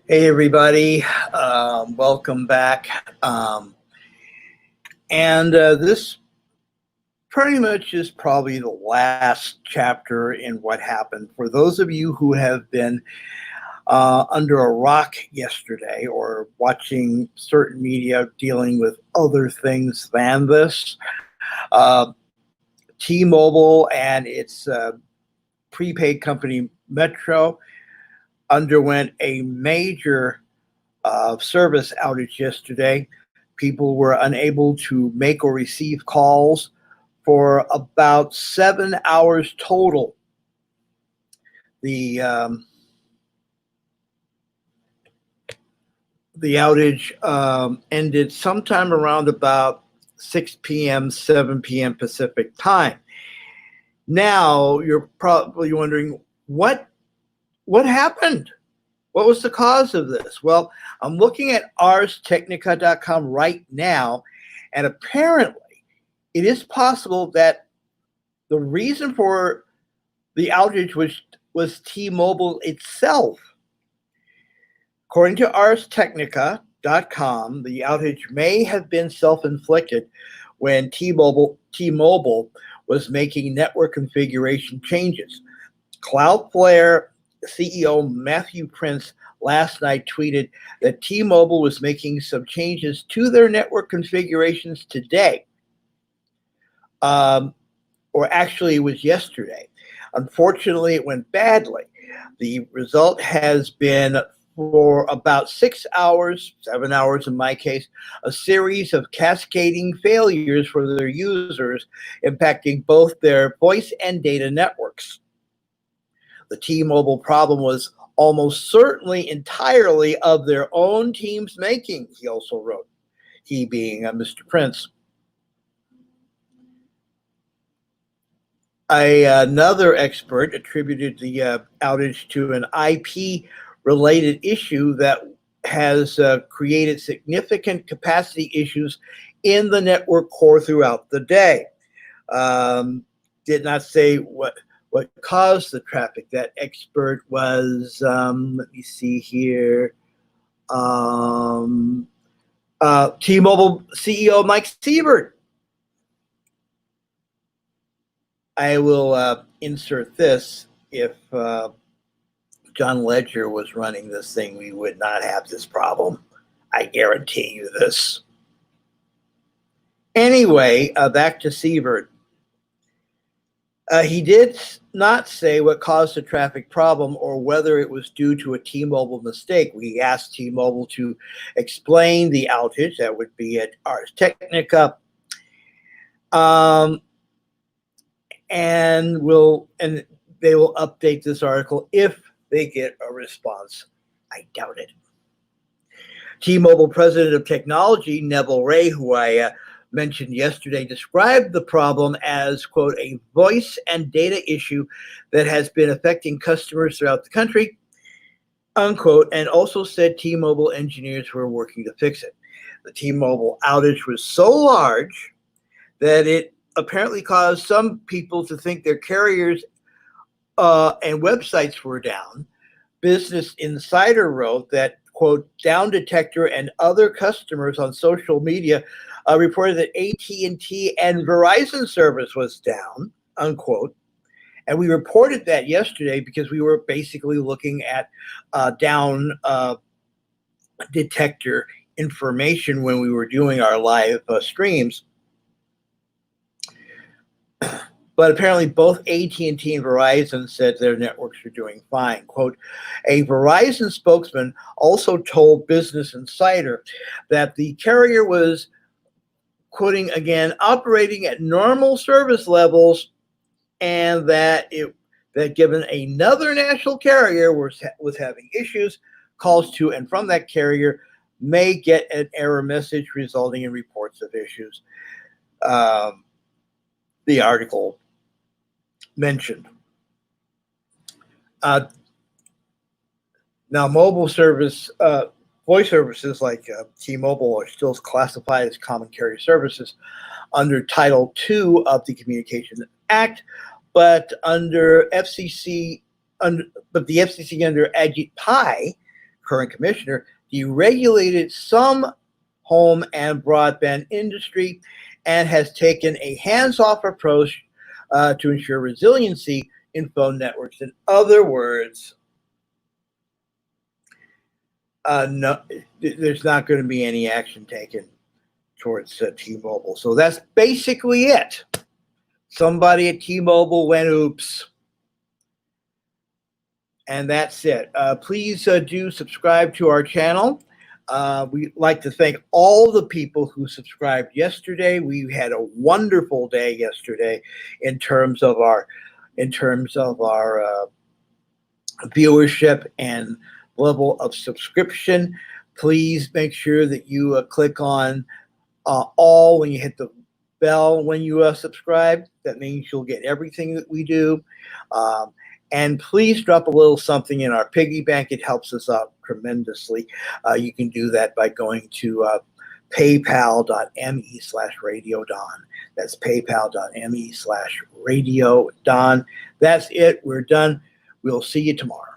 Hey, everybody. Welcome back. This pretty much is probably the last chapter in what happened. For those of you who have been under a rock yesterday or watching certain media dealing with other things than this, uh, T-Mobile and its prepaid company Metro underwent a major service outage yesterday. People were unable to make or receive calls for about 7 hours total. The the outage ended sometime around about 6 p.m., 7 p.m. Pacific time. Now you're probably wondering what happened. What was the cause of this? Well, I'm looking at arstechnica.com right now, and apparently it is possible that the reason for the outage was T-Mobile itself. According to arstechnica.com, the outage may have been self-inflicted when T-Mobile was making network configuration changes. Cloudflare CEO Matthew Prince last night tweeted that T-Mobile was making some changes to their network configurations today. Or actually, it was yesterday. Unfortunately, it went badly. The result has been, for about 6 hours, 7 hours in my case, a series of cascading failures for their users, impacting both their voice and data networks. The T-Mobile problem was almost certainly entirely of their own team's making, he also wrote, he being Mr. Prince. Another expert attributed the outage to an IP-related issue that has created significant capacity issues in the network core throughout the day. Did not say what caused the traffic. That expert was, let me see here, T-Mobile CEO Mike Siebert. I will insert this. If John Legere was running this thing, we would not have this problem. I guarantee you this. Anyway, back to Siebert. He did not say what caused the traffic problem or whether it was due to a T-Mobile mistake. We asked T-Mobile to explain the outage. That would be at Ars Technica. And they will update this article if they get a response. I doubt it. T-Mobile President of Technology, Neville Ray, who I mentioned yesterday, described the problem as, quote, a voice and data issue that has been affecting customers throughout the country, unquote, and also said T-Mobile engineers were working to fix it. The T-Mobile outage was so large that it apparently caused some people to think their carriers and websites were down. Business Insider wrote that, quote, Down Detector and other customers on social media reported that AT&T and Verizon service was down, unquote. And we reported that yesterday because we were basically looking at Down Detector information when we were doing our live streams. But apparently both AT&T and Verizon said their networks are doing fine. Quote, a Verizon spokesman also told Business Insider that the carrier was, quoting again, operating at normal service levels, and that given another national carrier was having issues, calls to and from that carrier may get an error message resulting in reports of issues. The article mentioned. Now, mobile service, voice services like T-Mobile are still classified as common carrier services under Title II of the Communications Act, but under the FCC under Ajit Pai current commissioner, deregulated some home and broadband industry and has taken a hands-off approach to ensure resiliency in phone networks. In other words, no, there's not going to be any action taken towards T-Mobile. So that's basically it. Somebody at T-Mobile went oops. And that's it. Please do subscribe to our channel. We'd like to thank all the people who subscribed yesterday. We had a wonderful day yesterday in terms of our viewership and level of subscription. Please make sure that you click on all when you hit the bell when you subscribe. That means you'll get everything that we do. And please drop a little something in our piggy bank. It helps us out tremendously. You can do that by going to paypal.me/RadioDon. That's paypal.me/RadioDon. That's it. We're done. We'll see you tomorrow.